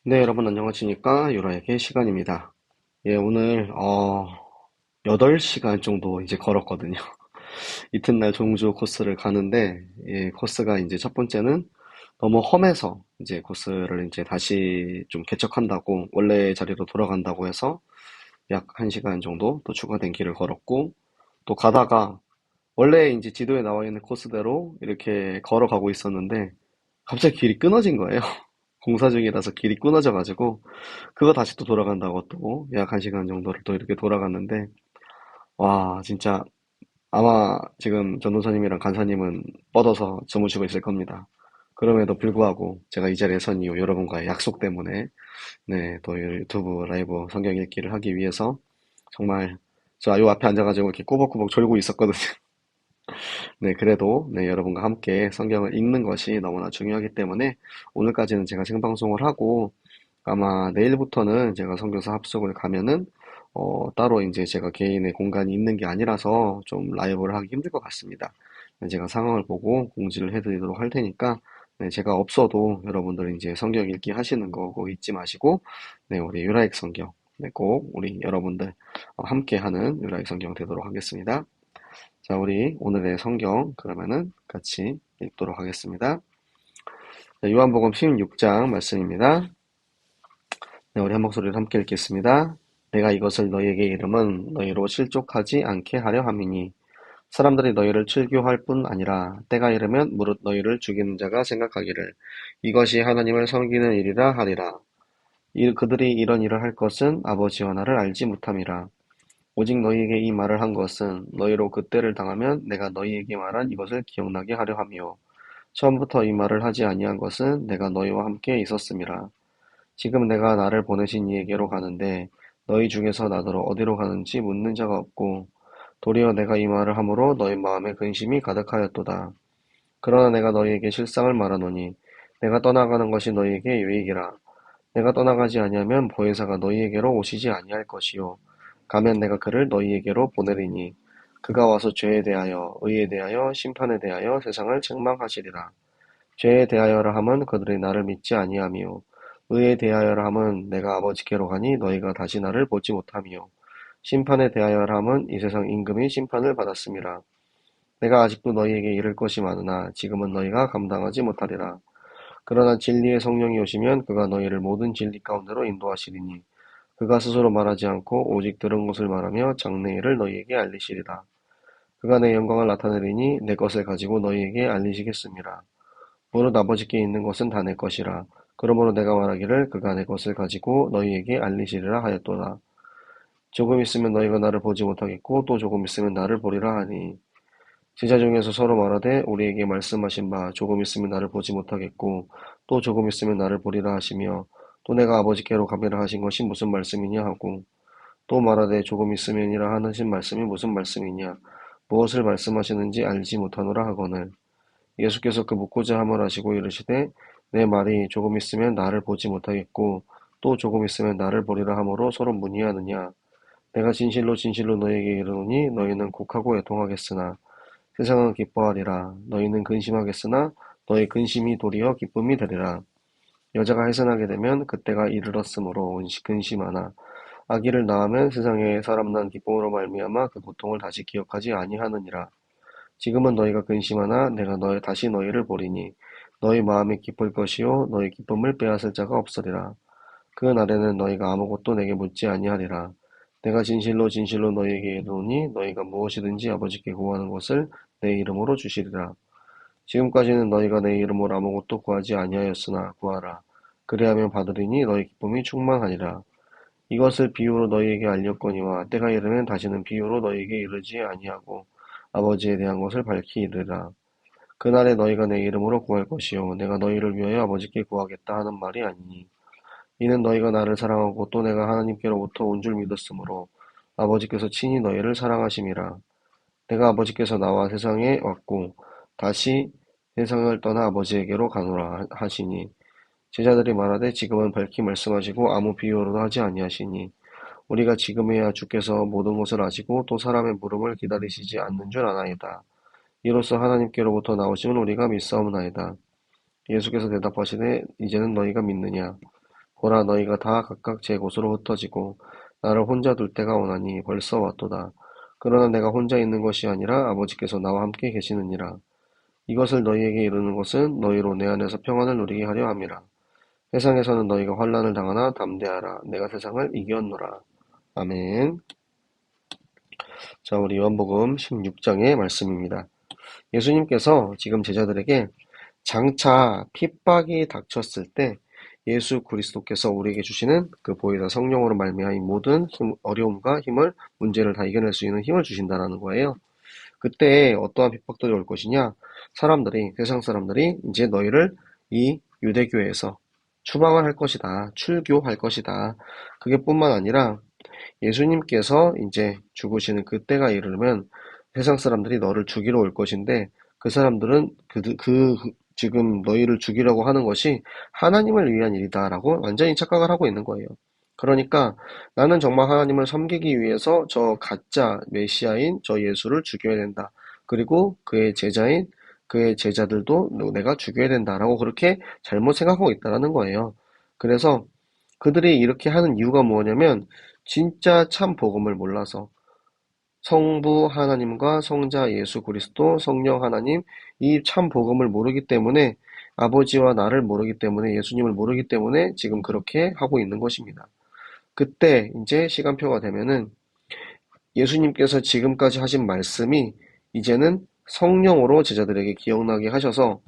네, 여러분 안녕하십니까? 유라에게 시간입니다. 예, 오늘 8시간 정도 이제 걸었거든요. 이튿날 종주 코스를 가는데, 예, 코스가 이제 첫 번째는 너무 험해서 이제 코스를 이제 다시 좀 개척한다고, 원래 자리로 돌아간다고 해서 약 1시간 정도 또 추가된 길을 걸었고, 또 가다가 원래 이제 지도에 나와 있는 코스대로 이렇게 걸어가고 있었는데, 갑자기 길이 끊어진 거예요. 공사 중이라서 길이 끊어져가지고, 그거 다시 또 돌아간다고 또 약 1시간 정도를 또 이렇게 돌아갔는데, 와, 진짜 아마 지금 전도사님이랑 간사님은 뻗어서 주무시고 있을 겁니다. 그럼에도 불구하고 제가 이 자리에 선 이유 여러분과의 약속 때문에 네, 또 유튜브 라이브 성경 읽기를 하기 위해서 정말 저 요 앞에 앉아가지고 이렇게 꾸벅꾸벅 졸고 있었거든요. 네, 그래도 네, 여러분과 함께 성경을 읽는 것이 너무나 중요하기 때문에 오늘까지는 제가 생방송을 하고 아마 내일부터는 제가 성교사 합숙을 가면은 따로 이제 제가 개인의 공간이 있는 게 아니라서 좀 라이브를 하기 힘들 것 같습니다. 네, 제가 상황을 보고 공지를 해드리도록 할 테니까 네, 제가 없어도 여러분들 이제 성경 읽기 하시는 거 꼭 잊지 마시고 네, 우리 유라익 성경 네, 꼭 우리 여러분들 함께 하는 유라익 성경 되도록 하겠습니다. 자, 우리 오늘의 성경 그러면은 같이 읽도록 하겠습니다. 자, 요한복음 16장 말씀입니다. 네, 우리 한 목소리로 함께 읽겠습니다. 내가 이것을 너희에게 이름은 너희로 실족하지 않게 하려 함이니 사람들이 너희를 즐겨할 뿐 아니라 때가 이르면 무릇 너희를 죽이는 자가 생각하기를 이것이 하나님을 섬기는 일이라 하리라. 그들이 이런 일을 할 것은 아버지와 나를 알지 못함이라. 오직 너희에게 이 말을 한 것은 너희로 그때를 당하면 내가 너희에게 말한 이것을 기억나게 하려 함이요. 처음부터 이 말을 하지 아니한 것은 내가 너희와 함께 있었음이라. 지금 내가 나를 보내신 이에게로 가는데 너희 중에서 나더러 어디로 가는지 묻는 자가 없고 도리어 내가 이 말을 함으로 너희 마음에 근심이 가득하였도다. 그러나 내가 너희에게 실상을 말하노니 내가 떠나가는 것이 너희에게 유익이라. 내가 떠나가지 아니하면 보혜사가 너희에게로 오시지 아니할 것이요 가면 내가 그를 너희에게로 보내리니 그가 와서 죄에 대하여 의에 대하여 심판에 대하여 세상을 책망하시리라. 죄에 대하여라 함은 그들이 나를 믿지 아니하며 의에 대하여라 함은 내가 아버지께로 가니 너희가 다시 나를 보지 못하며 심판에 대하여라 함은 이 세상 임금이 심판을 받았음이라. 내가 아직도 너희에게 이를 것이 많으나 지금은 너희가 감당하지 못하리라. 그러나 진리의 성령이 오시면 그가 너희를 모든 진리 가운데로 인도하시리니 그가 스스로 말하지 않고 오직 들은 것을 말하며 장래 일을 너희에게 알리시리라. 그가 내 영광을 나타내리니 내 것을 가지고 너희에게 알리시겠습니다. 무릇 아버지께 있는 것은 다 내 것이라. 그러므로 내가 말하기를 그가 내 것을 가지고 너희에게 알리시리라 하였도다. 조금 있으면 너희가 나를 보지 못하겠고 또 조금 있으면 나를 보리라 하니 제자 중에서 서로 말하되 우리에게 말씀하신 바 조금 있으면 나를 보지 못하겠고 또 조금 있으면 나를 보리라 하시며 또 내가 아버지께로 가리라 하신 것이 무슨 말씀이냐 하고 또 말하되 조금 있으면이라 하신 말씀이 무슨 말씀이냐 무엇을 말씀하시는지 알지 못하노라 하거늘 예수께서 그 묻고자 함을 하시고 이르시되 내 말이 조금 있으면 나를 보지 못하겠고 또 조금 있으면 나를 보리라 하므로 서로 문의하느냐 내가 진실로 진실로 너희에게 이르노니 너희는 곡하고 애통하겠으나 세상은 기뻐하리라 너희는 근심하겠으나 너희 근심이 도리어 기쁨이 되리라 여자가 해산하게 되면 그때가 이르렀으므로 근심하나 아기를 낳으면 세상에 사람 난 기쁨으로 말미암아 그 고통을 다시 기억하지 아니하느니라 지금은 너희가 근심하나 내가 다시 너희를 보리니 너희 마음이 기쁠 것이요 너희 기쁨을 빼앗을 자가 없으리라. 그 날에는 너희가 아무것도 내게 묻지 아니하리라. 내가 진실로 진실로 너희에게 이르노니 너희가 무엇이든지 아버지께 구하는 것을 내 이름으로 주시리라. 지금까지는 너희가 내 이름으로 아무것도 구하지 아니하였으나 구하라. 그리하면 받으리니 너희 기쁨이 충만하리라. 이것을 비유로 너희에게 알렸거니와 때가 이르면 다시는 비유로 너희에게 이르지 아니하고 아버지에 대한 것을 밝히 이르라. 그날에 너희가 내 이름으로 구할 것이요 내가 너희를 위하여 아버지께 구하겠다 하는 말이 아니니 이는 너희가 나를 사랑하고 또 내가 하나님께로부터 온 줄 믿었으므로 아버지께서 친히 너희를 사랑하심이라. 내가 아버지께서 나와 세상에 왔고 다시 세상을 떠나 아버지에게로 가노라 하시니 제자들이 말하되 지금은 밝히 말씀하시고 아무 비유로도 하지 아니하시니 우리가 지금에야 주께서 모든 것을 아시고 또 사람의 물음을 기다리시지 않는 줄 아나이다. 이로써 하나님께로부터 나오심을 우리가 믿사옵나이다. 예수께서 대답하시되 이제는 너희가 믿느냐? 보라, 너희가 다 각각 제 곳으로 흩어지고 나를 혼자 둘 때가 오나니 벌써 왔도다. 그러나 내가 혼자 있는 것이 아니라 아버지께서 나와 함께 계시느니라. 이것을 너희에게 이루는 것은 너희로 내 안에서 평안을 누리게 하려 함이라. 세상에서는 너희가 환난을 당하나 담대하라. 내가 세상을 이겼노라. 아멘. 자, 우리 요한복음 16장의 말씀입니다. 예수님께서 지금 제자들에게 장차 핍박이 닥쳤을 때 예수 그리스도께서 우리에게 주시는 그 보혜사 성령으로 말미암아 이 모든 어려움과 힘을, 문제를 다 이겨낼 수 있는 힘을 주신다라는 거예요. 그때 어떠한 핍박들이 올 것이냐? 세상 사람들이 이제 너희를 이 유대교에서 추방을 할 것이다. 출교할 것이다. 그게 뿐만 아니라 예수님께서 이제 죽으시는 그때가 이르면 세상 사람들이 너를 죽이러 올 것인데 그 사람들은 지금 너희를 죽이려고 하는 것이 하나님을 위한 일이다라고 완전히 착각을 하고 있는 거예요. 그러니까 나는 정말 하나님을 섬기기 위해서 저 가짜 메시아인 저 예수를 죽여야 된다. 그리고 그의 제자들도 내가 죽여야 된다라고 그렇게 잘못 생각하고 있다라는 거예요. 그래서 그들이 이렇게 하는 이유가 뭐냐면 진짜 참 복음을 몰라서 성부 하나님과 성자 예수 그리스도 성령 하나님 이 참 복음을 모르기 때문에 아버지와 나를 모르기 때문에 예수님을 모르기 때문에 지금 그렇게 하고 있는 것입니다. 그때 이제 시간표가 되면은 예수님께서 지금까지 하신 말씀이 이제는 성령으로 제자들에게 기억나게 하셔서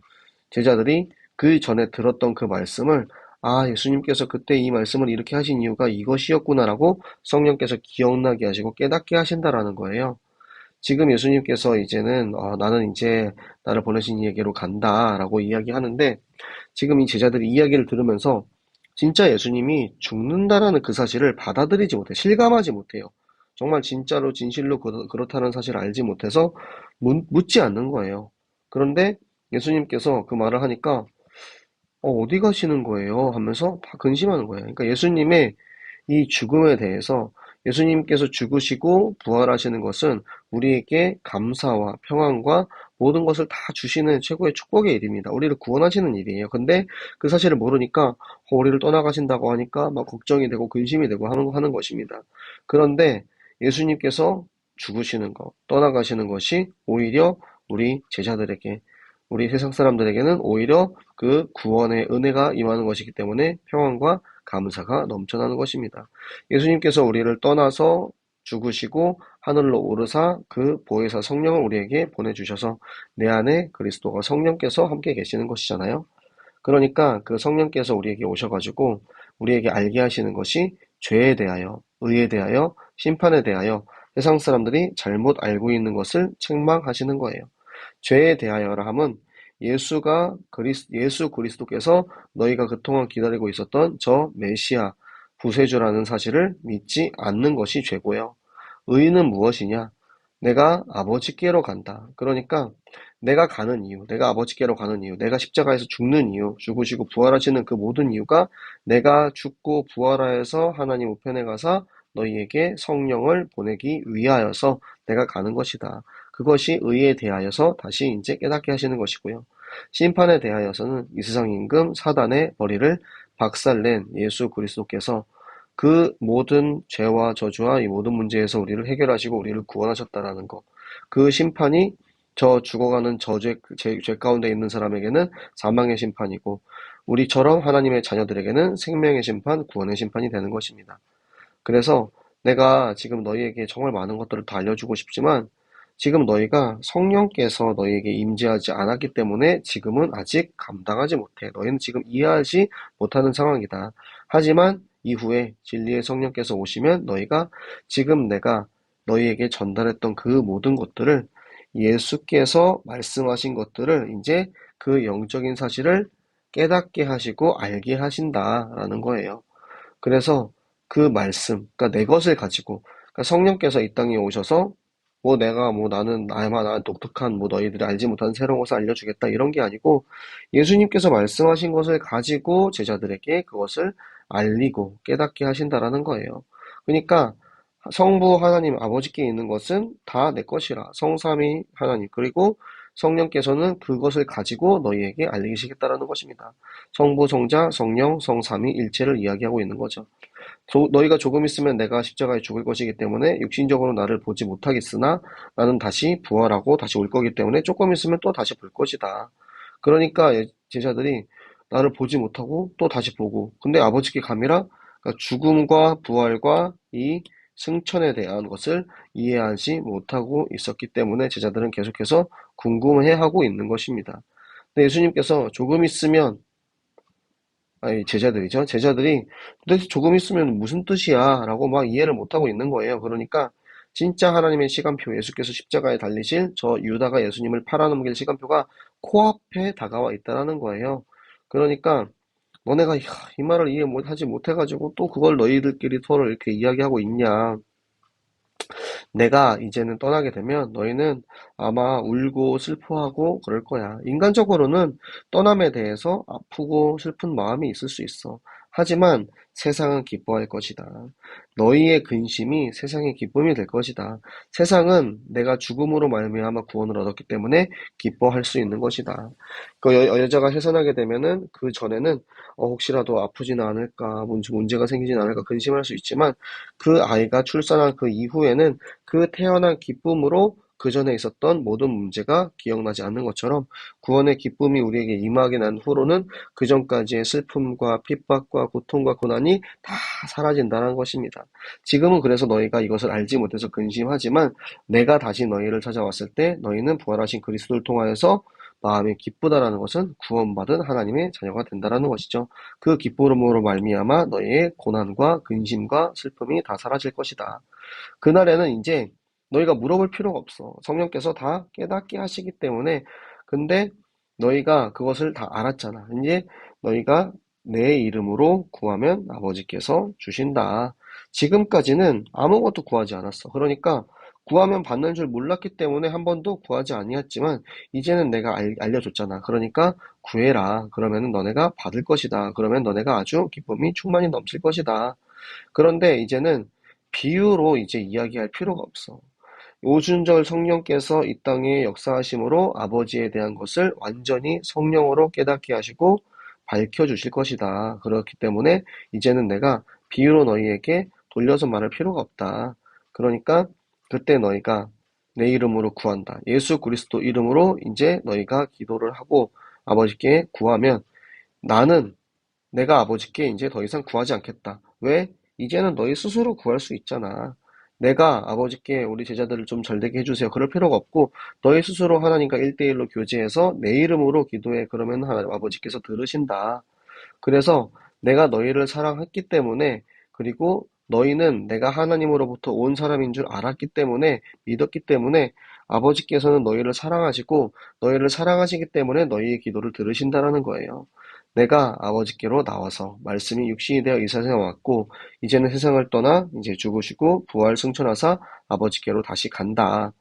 제자들이 그 전에 들었던 그 말씀을 예수님께서 그때 이 말씀을 이렇게 하신 이유가 이것이었구나라고 성령께서 기억나게 하시고 깨닫게 하신다라는 거예요. 지금 예수님께서 이제는 나는 이제 나를 보내신 이에게로 간다라고 이야기하는데 지금 이 제자들이 이야기를 들으면서 진짜 예수님이 죽는다라는 그 사실을 받아들이지 못해 실감하지 못해요. 정말 진짜로 진실로 그렇다는 사실을 알지 못해서 묻지 않는 거예요. 그런데 예수님께서 그 말을 하니까 어디 가시는 거예요? 하면서 다 근심하는 거예요. 그러니까 예수님의 이 죽음에 대해서 예수님께서 죽으시고 부활하시는 것은 우리에게 감사와 평안과 모든 것을 다 주시는 최고의 축복의 일입니다. 우리를 구원하시는 일이에요. 근데 그 사실을 모르니까 우리를 떠나가신다고 하니까 막 걱정이 되고 근심이 되고 하는 것입니다. 그런데 예수님께서 죽으시는 것, 떠나가시는 것이 오히려 우리 제자들에게 우리 세상 사람들에게는 오히려 그 구원의 은혜가 임하는 것이기 때문에 평안과 감사가 넘쳐나는 것입니다. 예수님께서 우리를 떠나서 죽으시고 하늘로 오르사 그 보혜사 성령을 우리에게 보내주셔서 내 안에 그리스도가 성령께서 함께 계시는 것이잖아요. 그러니까 그 성령께서 우리에게 오셔가지고 우리에게 알게 하시는 것이 죄에 대하여, 의에 대하여, 심판에 대하여 세상 사람들이 잘못 알고 있는 것을 책망하시는 거예요. 죄에 대하여라 함은 예수 그리스도께서 너희가 그동안 기다리고 있었던 저 메시아, 구세주라는 사실을 믿지 않는 것이 죄고요. 의는 무엇이냐? 내가 아버지께로 간다. 그러니까 내가 가는 이유, 내가 아버지께로 가는 이유, 내가 십자가에서 죽는 이유, 죽으시고 부활하시는 그 모든 이유가 내가 죽고 부활하여서 하나님 우편에 가서 너희에게 성령을 보내기 위하여서 내가 가는 것이다. 그것이 의에 대하여서 다시 이제 깨닫게 하시는 것이고요. 심판에 대하여서는 이 세상 임금 사단의 머리를 박살낸 예수 그리스도께서 그 모든 죄와 저주와 이 모든 문제에서 우리를 해결하시고 우리를 구원하셨다라는 것. 그 심판이 저 죽어가는 죄 가운데 있는 사람에게는 사망의 심판이고 우리처럼 하나님의 자녀들에게는 생명의 심판, 구원의 심판이 되는 것입니다. 그래서 내가 지금 너희에게 정말 많은 것들을 다 알려주고 싶지만 지금 너희가 성령께서 너희에게 임재하지 않았기 때문에 지금은 아직 감당하지 못해. 너희는 지금 이해하지 못하는 상황이다. 하지만 이후에 진리의 성령께서 오시면 너희가 지금 내가 너희에게 전달했던 그 모든 것들을 예수께서 말씀하신 것들을 이제 그 영적인 사실을 깨닫게 하시고 알게 하신다라는 거예요. 그래서 그 말씀, 그러니까 내 것을 가지고, 그러니까 성령께서 이 땅에 오셔서 나는 나만 독특한 너희들이 알지 못한 새로운 것을 알려주겠다 이런 게 아니고 예수님께서 말씀하신 것을 가지고 제자들에게 그것을 알리고 깨닫게 하신다라는 거예요. 그러니까 성부 하나님 아버지께 있는 것은 다 내 것이라 성삼위 하나님 그리고 성령께서는 그것을 가지고 너희에게 알리시겠다라는 것입니다. 성부, 성자, 성령, 성삼위 일체를 이야기하고 있는 거죠. 너희가 조금 있으면 내가 십자가에 죽을 것이기 때문에 육신적으로 나를 보지 못하겠으나 나는 다시 부활하고 다시 올 거기 때문에 조금 있으면 또 다시 볼 것이다. 그러니까 제자들이 나를 보지 못하고 또 다시 보고, 근데 아버지께 감이라, 그러니까 죽음과 부활과 이 승천에 대한 것을 이해하지 못하고 있었기 때문에 제자들은 계속해서 궁금해하고 있는 것입니다. 근데 예수님께서 조금 있으면, 아니 제자들이죠. 제자들이 도대체 조금 있으면 무슨 뜻이야? 라고 막 이해를 못하고 있는 거예요. 그러니까 진짜 하나님의 시간표, 예수께서 십자가에 달리실 저 유다가 예수님을 팔아넘길 시간표가 코앞에 다가와 있다라는 거예요. 그러니까 너네가 이 말을 이해 하지 못해가지고 또 그걸 너희들끼리 서로 이렇게 이야기하고 있냐. 내가 이제는 떠나게 되면 너희는 아마 울고 슬퍼하고 그럴 거야. 인간적으로는 떠남에 대해서 아프고 슬픈 마음이 있을 수 있어. 하지만 세상은 기뻐할 것이다. 너희의 근심이 세상의 기쁨이 될 것이다. 세상은 내가 죽음으로 말미암아 구원을 얻었기 때문에 기뻐할 수 있는 것이다. 그 여자가 해산하게 되면은 그 전에는 혹시라도 아프지는 않을까, 문제가 생기지는 않을까 근심할 수 있지만 그 아이가 출산한 그 이후에는 그 태어난 기쁨으로 그 전에 있었던 모든 문제가 기억나지 않는 것처럼 구원의 기쁨이 우리에게 임하게 난 후로는 그 전까지의 슬픔과 핍박과 고통과 고난이 다 사라진다는 것입니다. 지금은 그래서 너희가 이것을 알지 못해서 근심하지만 내가 다시 너희를 찾아왔을 때 너희는 부활하신 그리스도를 통하여서 마음이 기쁘다라는 것은 구원받은 하나님의 자녀가 된다라는 것이죠. 그 기쁨으로 말미암아 너희의 고난과 근심과 슬픔이 다 사라질 것이다. 그날에는 이제 너희가 물어볼 필요가 없어. 성령께서 다 깨닫게 하시기 때문에. 근데 너희가 그것을 다 알았잖아. 이제 너희가 내 이름으로 구하면 아버지께서 주신다. 지금까지는 아무것도 구하지 않았어. 그러니까 구하면 받는 줄 몰랐기 때문에 한 번도 구하지 아니했지만 이제는 내가 알려줬잖아. 그러니까 구해라. 그러면 너네가 받을 것이다. 그러면 너네가 아주 기쁨이 충만히 넘칠 것이다. 그런데 이제는 비유로 이제 이야기할 필요가 없어. 오순절 성령께서 이 땅에 역사하심으로 아버지에 대한 것을 완전히 성령으로 깨닫게 하시고 밝혀주실 것이다. 그렇기 때문에 이제는 내가 비유로 너희에게 돌려서 말할 필요가 없다. 그러니까 그때 너희가 내 이름으로 구한다. 예수 그리스도 이름으로 이제 너희가 기도를 하고 아버지께 구하면 나는 내가 아버지께 이제 더 이상 구하지 않겠다. 왜? 이제는 너희 스스로 구할 수 있잖아. 내가 아버지께 우리 제자들을 좀 잘되게 해주세요. 그럴 필요가 없고 너희 스스로 하나님과 1대1로 교제해서 내 이름으로 기도해. 그러면 하나님 아버지께서 들으신다. 그래서 내가 너희를 사랑했기 때문에 그리고 너희는 내가 하나님으로부터 온 사람인 줄 알았기 때문에 믿었기 때문에 아버지께서는 너희를 사랑하시고 너희를 사랑하시기 때문에 너희의 기도를 들으신다라는 거예요. 내가 아버지께로 나와서 말씀이 육신이 되어 이 세상에 왔고 이제는 세상을 떠나 이제 죽으시고 부활 승천하사 아버지께로 다시 간다.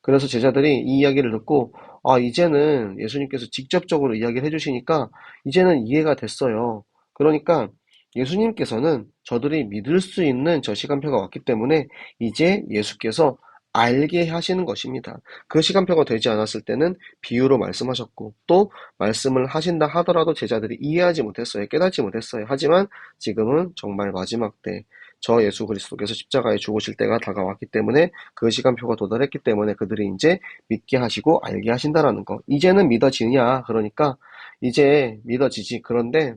그래서 제자들이 이 이야기를 듣고 이제는 예수님께서 직접적으로 이야기를 해주시니까 이제는 이해가 됐어요. 그러니까 예수님께서는 저들이 믿을 수 있는 저 시간표가 왔기 때문에 이제 예수께서 알게 하시는 것입니다. 그 시간표가 되지 않았을 때는 비유로 말씀하셨고 또 말씀을 하신다 하더라도 제자들이 이해하지 못했어요. 깨닫지 못했어요. 하지만 지금은 정말 마지막 때 저 예수 그리스도께서 십자가에 죽으실 때가 다가왔기 때문에 그 시간표가 도달했기 때문에 그들이 이제 믿게 하시고 알게 하신다라는 거. 이제는 믿어지냐? 그러니까 이제 믿어지지. 그런데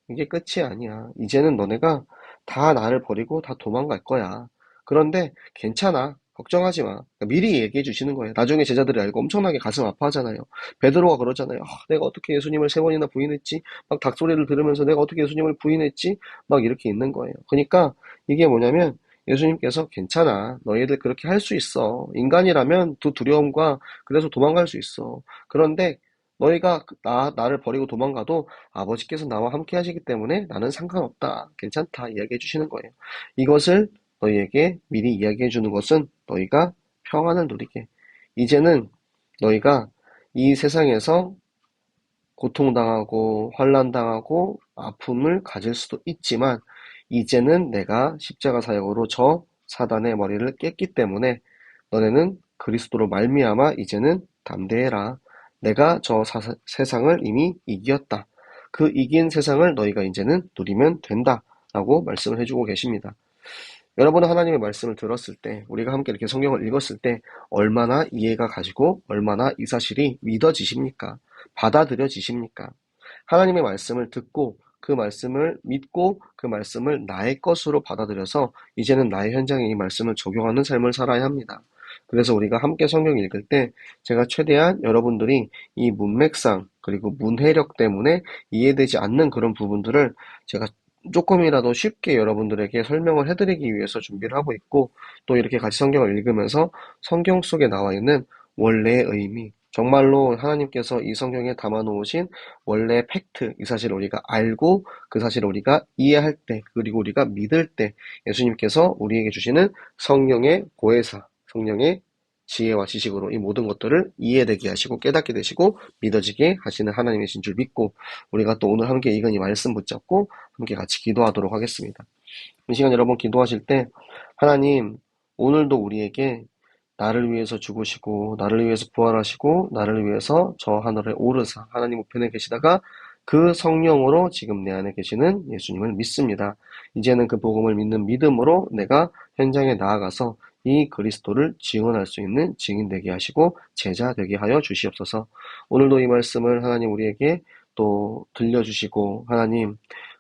이게 끝이 아니야. 이제는 너네가 다 나를 버리고 다 도망갈 거야. 그런데 괜찮아. 걱정하지 마. 그러니까 미리 얘기해 주시는 거예요. 나중에 제자들이 알고 엄청나게 가슴 아파하잖아요. 베드로가 그러잖아요. 내가 어떻게 예수님을 3번이나 부인했지? 막 닭소리를 들으면서 내가 어떻게 예수님을 부인했지? 막 이렇게 있는 거예요. 그러니까 이게 뭐냐면 예수님께서 괜찮아. 너희들 그렇게 할 수 있어. 인간이라면 그 두려움과 그래서 도망갈 수 있어. 그런데 너희가 나를 버리고 도망가도 아버지께서 나와 함께 하시기 때문에 나는 상관없다. 괜찮다. 이야기해 주시는 거예요. 이것을 너희에게 미리 이야기해 주는 것은 너희가 평안을 누리게. 이제는 너희가 이 세상에서 고통당하고 환난당하고 아픔을 가질 수도 있지만 이제는 내가 십자가 사역으로 저 사단의 머리를 깼기 때문에 너네는 그리스도로 말미암아 이제는 담대해라. 내가 저 세상을 이미 이기었다. 그 이긴 세상을 너희가 이제는 누리면 된다. 라고 말씀을 해주고 계십니다. 여러분은 하나님의 말씀을 들었을 때, 우리가 함께 이렇게 성경을 읽었을 때, 얼마나 이해가 가시고, 얼마나 이 사실이 믿어지십니까? 받아들여지십니까? 하나님의 말씀을 듣고, 그 말씀을 믿고, 그 말씀을 나의 것으로 받아들여서, 이제는 나의 현장에 이 말씀을 적용하는 삶을 살아야 합니다. 그래서 우리가 함께 성경 읽을 때, 제가 최대한 여러분들이 이 문맥상, 그리고 문해력 때문에 이해되지 않는 그런 부분들을 제가 조금이라도 쉽게 여러분들에게 설명을 해드리기 위해서 준비를 하고 있고, 또 이렇게 같이 성경을 읽으면서 성경 속에 나와 있는 원래의 의미, 정말로 하나님께서 이 성경에 담아놓으신 원래의 팩트, 이 사실을 우리가 알고 그 사실을 우리가 이해할 때, 그리고 우리가 믿을 때 예수님께서 우리에게 주시는 성령의 보혜사, 성령의 지혜와 지식으로 이 모든 것들을 이해되게 하시고 깨닫게 되시고 믿어지게 하시는 하나님이신 줄 믿고, 우리가 또 오늘 함께 읽은 이 말씀 붙잡고 함께 같이 기도하도록 하겠습니다. 이 시간 여러분 기도하실 때, 하나님, 오늘도 우리에게 나를 위해서 죽으시고 나를 위해서 부활하시고 나를 위해서 저 하늘에 오르사 하나님 우편에 계시다가 그 성령으로 지금 내 안에 계시는 예수님을 믿습니다. 이제는 그 복음을 믿는 믿음으로 내가 현장에 나아가서 이 그리스도를 증언할 수 있는 증인 되게 하시고 제자 되게 하여 주시옵소서. 오늘도 이 말씀을 하나님 우리에게 또 들려주시고, 하나님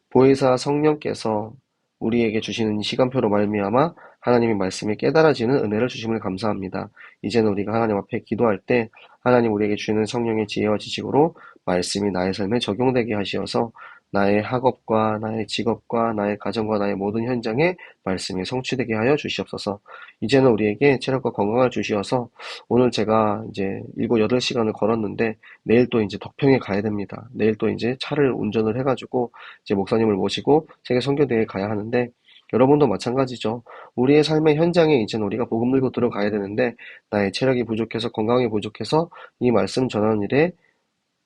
보혜사 성령께서 우리에게 주시는 시간표로 말미암아 하나님의 말씀이 깨달아지는 은혜를 주심을 감사합니다. 이제는 우리가 하나님 앞에 기도할 때 하나님 우리에게 주시는 성령의 지혜와 지식으로 말씀이 나의 삶에 적용되게 하시어서 나의 학업과 나의 직업과 나의 가정과 나의 모든 현장에 말씀이 성취되게 하여 주시옵소서. 이제는 우리에게 체력과 건강을 주시어서 오늘 제가 이제 7, 8시간을 걸었는데 내일 또 이제 덕평에 가야 됩니다. 내일 또 이제 차를 운전을 해가지고 이제 목사님을 모시고 세계 선교대회에 가야 하는데, 여러분도 마찬가지죠. 우리의 삶의 현장에 이제는 우리가 복음 들고 들어가야 되는데 나의 체력이 부족해서 건강이 부족해서 이 말씀 전하는 일에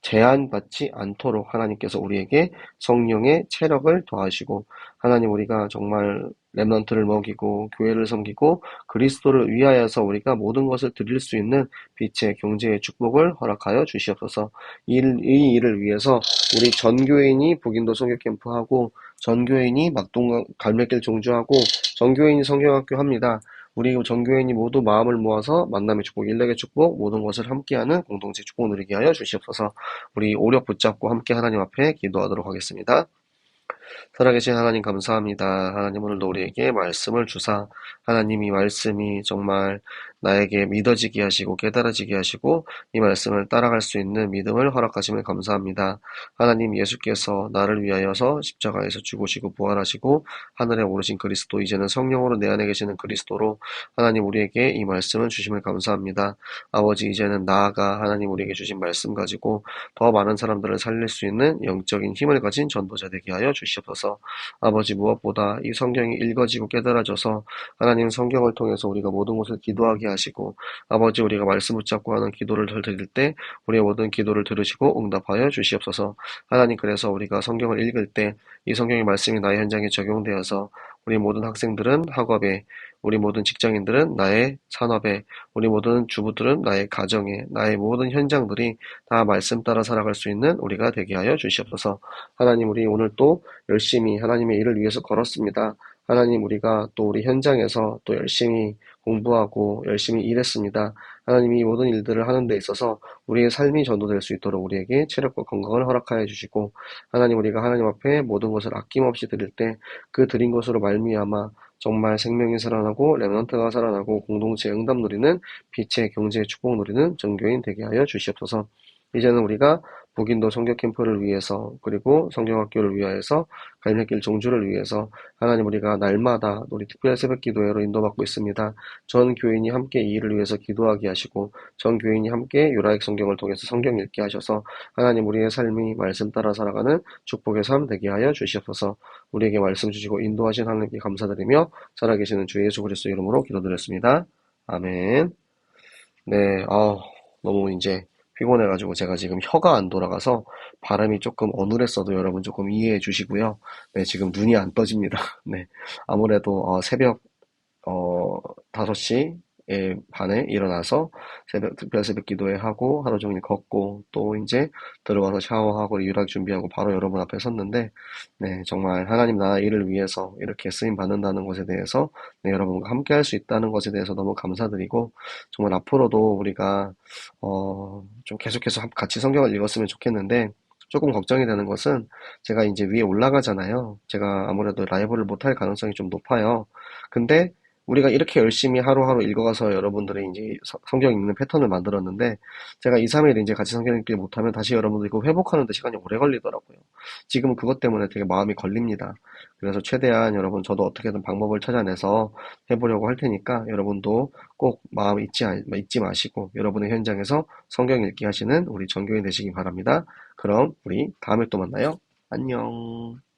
제한받지 않도록 하나님께서 우리에게 성령의 체력을 더하시고, 하나님 우리가 정말 렘넌트를 먹이고 교회를 섬기고 그리스도를 위하여서 우리가 모든 것을 드릴 수 있는 빛의 경제의 축복을 허락하여 주시옵소서. 이 일을 위해서 우리 전교인이 북인도 선교 캠프하고 전교인이 막동 갈매길 종주하고 전교인이 성경학교 합니다. 우리 전교인이 모두 마음을 모아서 만남의 축복, 일렉의 축복, 모든 것을 함께하는 공동체 축복 누리게 하여 주시옵소서. 우리 오력 붙잡고 함께 하나님 앞에 기도하도록 하겠습니다. 살아계신 하나님 감사합니다. 하나님 오늘도 우리에게 말씀을 주사 하나님 이 말씀이 정말 나에게 믿어지게 하시고 깨달아지게 하시고 이 말씀을 따라갈 수 있는 믿음을 허락하심을 감사합니다. 하나님 예수께서 나를 위하여서 십자가에서 죽으시고 부활하시고 하늘에 오르신 그리스도, 이제는 성령으로 내 안에 계시는 그리스도로 하나님 우리에게 이 말씀을 주심을 감사합니다. 아버지, 이제는 나아가 하나님 우리에게 주신 말씀 가지고 더 많은 사람들을 살릴 수 있는 영적인 힘을 가진 전도자 되게 하여 주시옵소서. 아버지, 무엇보다 이 성경이 읽어지고 깨달아져서 하나님 성경을 통해서 우리가 모든 것을 기도하게 하시고, 아버지 우리가 말씀 붙잡고 하는 기도를 드릴 때 우리의 모든 기도를 들으시고 응답하여 주시옵소서. 하나님, 그래서 우리가 성경을 읽을 때 이 성경의 말씀이 나의 현장에 적용되어서 우리 모든 학생들은 학업에, 우리 모든 직장인들은 나의 산업에, 우리 모든 주부들은 나의 가정에, 나의 모든 현장들이 다 말씀 따라 살아갈 수 있는 우리가 되게 하여 주시옵소서. 하나님, 우리 오늘 또 열심히 하나님의 일을 위해서 걸었습니다. 하나님, 우리가 또 우리 현장에서 또 열심히 공부하고 열심히 일했습니다. 하나님이 이 모든 일들을 하는 데 있어서 우리의 삶이 전도될 수 있도록 우리에게 체력과 건강을 허락하여 주시고, 하나님 우리가 하나님 앞에 모든 것을 아낌없이 드릴 때 그 드린 것으로 말미암아 정말 생명이 살아나고 렘넌트가 살아나고 공동체 응답 누리는 빛의 경제의 축복 누리는 전교인 되게 하여 주시옵소서. 이제는 우리가 북인도 선교 캠프를 위해서, 그리고 성경학교를 위하여서, 갈매길 종주를 위해서 하나님 우리가 날마다 우리 특별 새벽 기도회로 인도받고 있습니다. 전 교인이 함께 이 일을 위해서 기도하게 하시고 전 교인이 함께 요라익 성경을 통해서 성경 읽게 하셔서 하나님 우리의 삶이 말씀 따라 살아가는 축복의 삶 되게 하여 주시옵소서. 우리에게 말씀 주시고 인도하신 하나님께 감사드리며 살아계시는 주 예수 그리스도 이름으로 기도드렸습니다. 아멘. 네, 너무 이제 피곤해가지고 제가 지금 혀가 안 돌아가서 발음이 조금 어눌했어도 여러분 조금 이해해 주시고요. 네, 지금 눈이 안 떠집니다. 네, 아무래도 새벽 5시에 반에 일어나서 특별 새벽 기도회 하고 하루 종일 걷고 또 이제 들어와서 샤워하고 유락 준비하고 바로 여러분 앞에 섰는데 네, 정말 하나님 나라 일을 위해서 이렇게 쓰임 받는다는 것에 대해서 네, 여러분과 함께 할 수 있다는 것에 대해서 너무 감사드리고 정말 앞으로도 우리가 좀 계속해서 같이 성경을 읽었으면 좋겠는데 조금 걱정이 되는 것은 제가 이제 위에 올라가잖아요. 제가 아무래도 라이브를 못할 가능성이 좀 높아요. 근데 우리가 이렇게 열심히 하루하루 읽어가서 여러분들이 이제 성경 읽는 패턴을 만들었는데 제가 2, 3일 이제 같이 성경 읽기 못하면 다시 여러분들 이거 회복하는 데 시간이 오래 걸리더라고요. 지금 그것 때문에 되게 마음이 걸립니다. 그래서 최대한 여러분 저도 어떻게든 방법을 찾아내서 해보려고 할 테니까 여러분도 꼭 마음 잊지 마시고 여러분의 현장에서 성경 읽기 하시는 우리 전교인 되시기 바랍니다. 그럼 우리 다음에 또 만나요. 안녕.